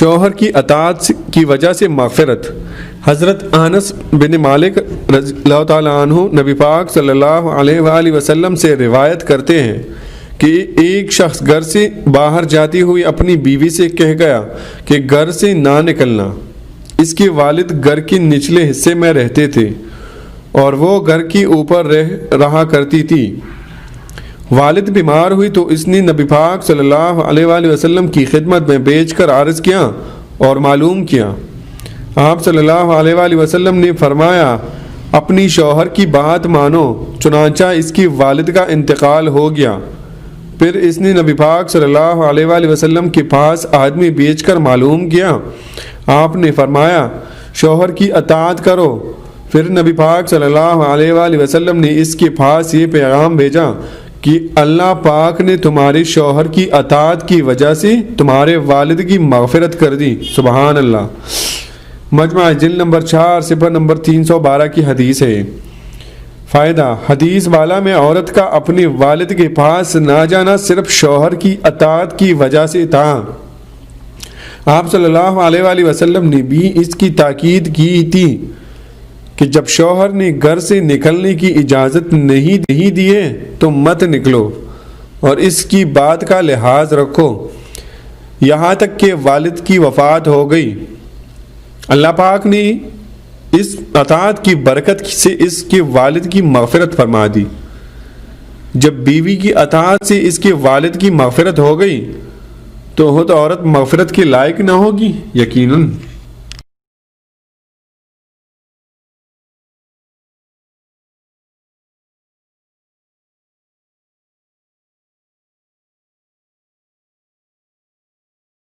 شوہر کی اطاعت کی وجہ سے مغفرت۔ حضرت انس بن مالک رضی اللہ تعالیٰ عنہ نبی پاک صلی اللہ علیہ وآلہ وسلم سے روایت کرتے ہیں کہ ایک شخص گھر سے باہر جاتی ہوئی اپنی بیوی سے کہہ گیا کہ گھر سے نہ نکلنا۔ اس کے والد گھر کے نچلے حصے میں رہتے تھے اور وہ گھر کے اوپر رہا کرتی تھی۔ والد بیمار ہوئی تو اس نے نبی پاک صلی اللہ علیہ وآلہ وسلم کی خدمت میں بیچ کر عرض کیا اور معلوم کیا۔ آپ صلی اللہ علیہ وآلہ وسلم نے فرمایا اپنی شوہر کی بات مانو، چنانچہ اس کی والد کا انتقال ہو گیا۔ پھر اس نے نبی پاک صلی اللہ علیہ وآلہ وسلم کے پاس آدمی بیچ کر معلوم کیا۔ آپ نے فرمایا شوہر کی اطاعت کرو۔ پھر نبی پاک صلی اللہ علیہ وآلہ وسلم نے اس کے پاس یہ پیغام بھیجا کہ اللہ پاک نے تمہارے شوہر کی اطاعت کی وجہ سے تمہارے والد کی مغفرت کر دی۔ سبحان اللہ۔ مجمع جلد نمبر 4 صفحہ نمبر 312 کی حدیث ہے۔ فائدہ: حدیث والا میں عورت کا اپنے والد کے پاس نہ جانا صرف شوہر کی اطاعت کی وجہ سے تھا۔ آپ صلی اللہ علیہ وآلہ وسلم نے بھی اس کی تاکید کی تھی کہ جب شوہر نے گھر سے نکلنے کی اجازت نہیں دیے تو مت نکلو اور اس کی بات کا لحاظ رکھو یہاں تک کہ والد کی وفات ہو گئی۔ اللہ پاک نے اس اطاعت کی برکت سے اس کے والد کی مغفرت فرما دی۔ جب بیوی کی اطاعت سے اس کے والد کی مغفرت ہو گئی تو عورت مغفرت کے لائق نہ ہوگی؟ یقیناً۔